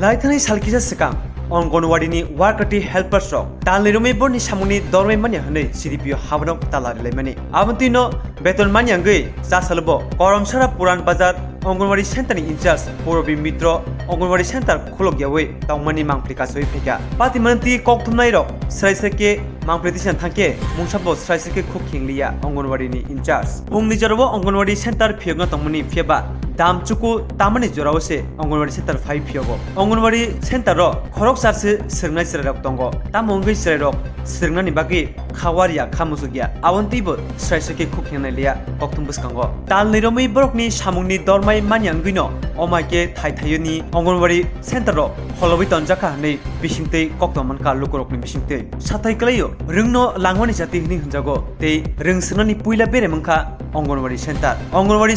लाइथानि सालकिजा सिगां अंगनवाड़ीनि वार्काटी हेल्पार्स रक तालनिरुमै बरनि सामुनि दरमै मानि हनै सिरिपियो हाबनक तालारिलायमानि आबन्तिनो बेतन मानियांगै जासालबो करमचेरा पुरान बाजार अंगनवाड़ी सेंटरनि इंचार्ज पुरबी मित्र अंगनवाड़ी सेंटर खुलगयावै तावमानि मांफ्लिकासै फैगा पातिमन्ति कक्थुमनाय रक स्रायसके मांफ्लितिसन थांके मुंसाबो स्रायसके खुखिंलिया अंगनवाड़ीनि इंचार्ज बुंनि जरबो अंगनवाड़ी सेंटर फियगना तंमनि फियबा दामचुकु तामनि जरावसे अंगनवाड़ी सेंटर 5 फियगो अंगनवाड़ी सेंटर रो खरक सारसे सिरनाय सिरायरक दंगो तामंगै सिरायरक सिरनानि बागि खावारिया खामुसुगिया आवन्तिबो स्रायसके खुखिंनाय लिया कक्थुम बसकांगो ताल निरमै बरकनि सामुंनि दरमाय मानियांगैनो अमाइके थाइथायनि अंगनवाड़ी सेंटर रो खलबै तंजाका हनै बिसिंतै कक्तमन का लुकरकनि बिसिंतै साथायकलायो रोंनो लांवानि जाति हनि हनजागो तै रोंसनानि पुइला बेरे मंखा अंगनवाड़ी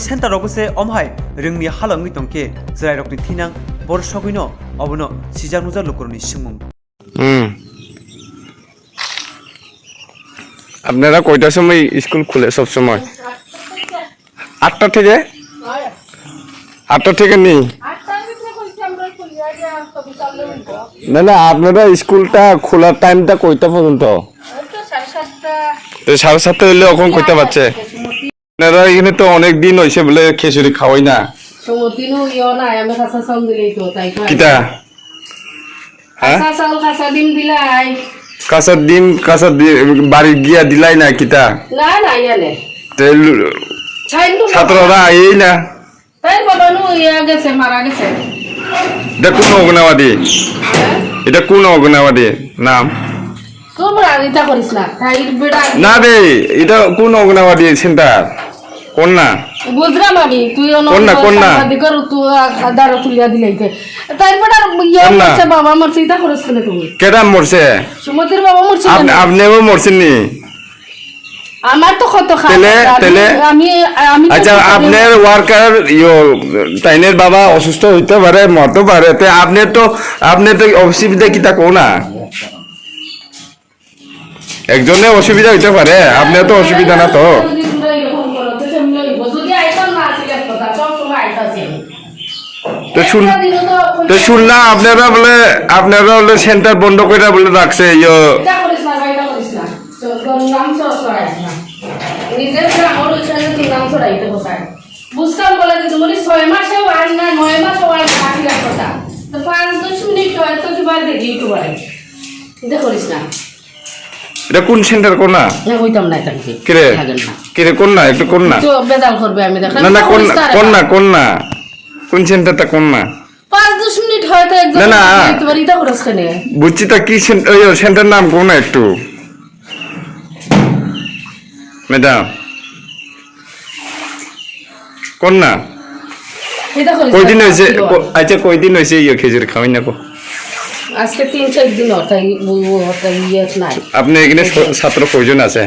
सेंटर रगसे अमहाय रोंनि हालंगै तंके जरायरकनि थिनां बरसगैनो अबनो सिजानुजा लुकरनि सिमुं আপনারা কয়টার সময় স্কুল খুলে সব সময়? 8টা থেকে? 8টা থেকে নেই? না না আপনারা স্কুলটা খোলার টাইমটা কয়টা পর্যন্ত? 7:30 হইলে এখন কয়টা বাজছে? আপনারা এখানে তো অনেক দিন হইছে বলে খিচুড়ি খাওয়াই না। সমতিনো ইও না আমি কাঁচা চাউল দিলেই তো তাই কই। কিটা? হ্যাঁ? কাঁচা ডিম বাড়ি গিয়া দিলাই না কিটা? না না ইয়ালে। তেল ছাত্ররা এই না। তাই বলনো ইয়া গেছে মারা গেছে। এটা কোন অঙ্গনওয়াড়ি? এটা কোন অঙ্গনওয়াড়ি নাম? তোমরা এটা করিস না। তাই বেড়া না রে এটা কোন অঙ্গনওয়াড়ি সেন্টার? কোন না? বুঝলাম আমি তুই কোন না দিকর তুই দাঁড়া তুলিয়া দিলাইতে তারপর ইয়া মরছে বাবা মরছে এটা করিস না তুমি কেডা মরছে সুমতির বাবা মরছে আপনিও মরছেন নি আমার তো কত তেলে আমি আচ্ছা আপনার ওয়ার্কার তাইনের বাবা অসুস্থ হইতে পারে মরতে পারে তে আপনি তো অসুবিধা কিটা কো না একজনের অসুবিধা হইতে পারে আপনার তো অসুবিধা না তো তো শুনলাম আপনারা বলে সেন্টার বন্ধ করে বলে রাখছে বুঝতাম বলে যে তুমি 6 মাসে ওয়ান না 9 মাসে ওয়ান কাটি কথা তো 5-10 মিনিট হয়তো কিবা দেখি ইউটিউবারে এটা করিস না এটা কোন সেন্টার কোন না না কইতাম না তাকে কিরে কোন না একটু কোন না তো বেজাল করবে আমি দেখলাম না না কোন না কোন সেন্টারটা কোন না 5-10 মিনিট হয়তো একদম না তোমার এটা করছ কেন বুঝছি তা কি সেন্টার নাম কোন না একটু ম্যাডাম কোন না এটা করছ কয়দিন হইছে আচ্ছা কয়দিন হইছে খেজুর খাওয়াই না কো আজকে 3-4 দিন হতাই ইয়ে নাই আপনি এখানে ছাত্র কয়জন আছে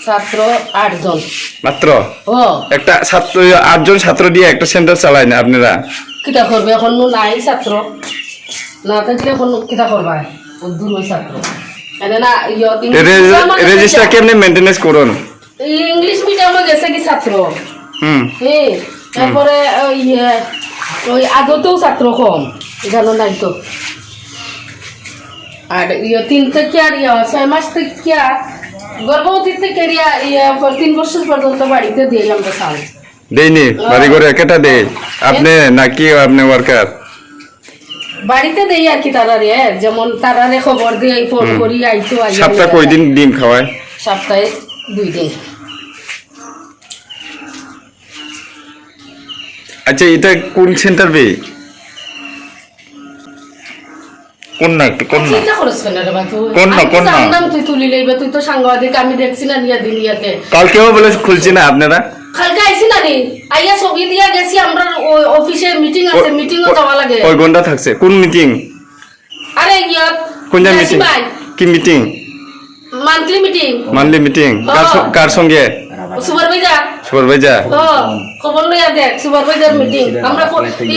ছাত্র 8 জন মাত্র ও একটা ছাত্র 8 জন ছাত্র দিয়ে একটা সেন্টার চালায় না আপনারা কিটা করবে এখন নাই ছাত্র না থাকলে এখন কিটা করবা দূর ওই ছাত্র এনে না রেজিস্টার কেমনে মেইনটেনেন্স করুন ইংলিশ মিডিয়ামে গেছে কি ছাত্র তারপরে ওই আদতেও ছাত্র কম জানো নাই তো আর 3 থেকে আর 6 মাস থেকে গর্ভবতী থেকে 3 বছর পর্যন্ত বাড়িতে দিয়ে আমরা চাল দেইনি বাড়ি করে কেটা দেই আপনি নাকি আপনি ওয়ার্কার বাড়িতে দেই আর কি তারারে যেমন তারারে খবর দিয়ে ফোন করি আইতো সপ্তাহে কয় দিন ডিম খাওয়ায় সপ্তাহে 2 দিন আচ্ছা এটা কোন সেন্টার বে কোন না চিন্তা করছ কেন রে বাতু কোন না নাম তুই তুলি লইবে তুই তো সাংবাদিক আমি দেখছি না নিয়া দিলিয়াতে কালকেও বলে খুলছি না আপনারা কালকে আইছি না নি আইয়া ছবি দিয়া গেছি আমরা অফিসে মিটিং আছে মিটিংও যাওয়া লাগে ওই ঘন্টা থাকছে কোন মিটিং আরে ইয়া কোন মিটিং কি মিটিং মান্থলি মিটিং কার সঙ্গে সুপারভাইজার খবর লইয়া দেখ সুপারভাইজার মিটিং আমরা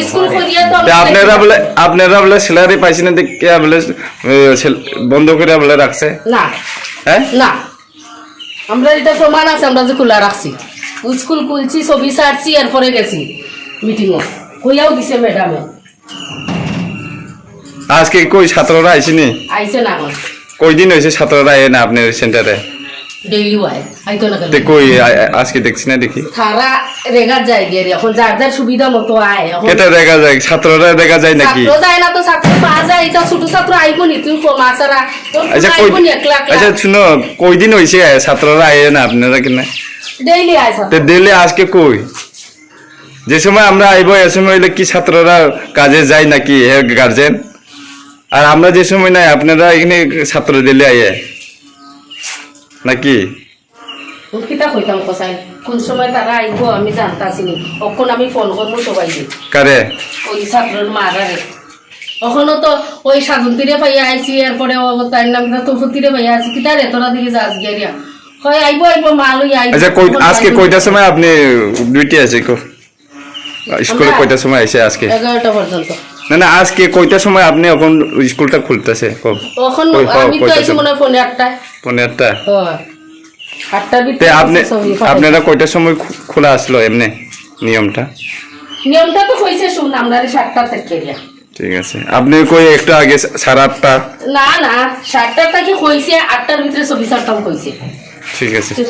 স্কুল কইয়া তো আপনারা বলে স্যালারি পাইছেন দেখে বলে বন্ধ করে বলে রাখছে না হ্যাঁ না আমরা এটা প্রমাণ আছে আমরা যে খোলা রাখছি স্কুল খুলছি ছবি ছাড়ছি এরপরে গেছি মিটিংও কইয়াও দিছে ম্যাডামে আজকে কই ছাত্ররা আইসিনি আইছে না এখন কই দিন হয়েছে ছাত্ররা আয় না আপনার সেন্টারে ডেইলি ওয়াই আইতো না তে কই আজকে দেখছি না দেখি তারা রেগার যায় গিয়ে এখন যার যার সুবিধা মতো আয় এখন কেটা দেখা যায় ছাত্ররা দেখা যায় নাকি ছাত্র যায় না তো ছাত্র পাওয়া যায় এটা ছোট ছাত্র আইবো নি তুই মাসারা আচ্ছা কই আচ্ছা শুনো কই দিন হয়েছে ছাত্ররা আয় না আপনারা কিনা ডেইলি আয় তে দিলে আজকে কই যে সময় আমরা আইবো এ সময় হইলে কি ছাত্ররা কাজে যায় নাকি গার্জেন আর আমরা যে সময় নাই আপনারা এখানে ছাত্র দিলে আইয়ে নাকি কিতা কইতাম কসাই কোন সময় তারা আইবো আমি জানতাছি নি কখন আমি ফোন করবো সবাই কারে ওই ছাত্রর মারারে ওখানে তো ওই সাধুতিরে পাইয়া আইছি এরপরে তার নাম তফুতিরে পাইয়া আইছি কিতা রে তোরা দিকে যাস গিয়া কই আইবো মা লই আইবো আচ্ছা কই আজকে কয়টার সময় আপনি ডিউটি আছে কো স্কুলে কয়টার সময় আইছে আজকে 11টা পর্যন্ত না আজকে কয়টার সময় আপনি এখন স্কুলটা খুলতেছে কব এখন আমি তো আইছি মনে হয় 8:30 8:30 হ্যাঁ 8টার ভিতরে তে আপনারা কয়টার সময় খোলা আসলো এমনি নিয়মটা তো কইছে শুন আমরা 7টা থেকে ঠিক আছে আপনি কই একটু আগে 8:30 না 7টা থেকে কইছে 8টার ভিতরে 24 কইছে ঠিক আছে ঠিক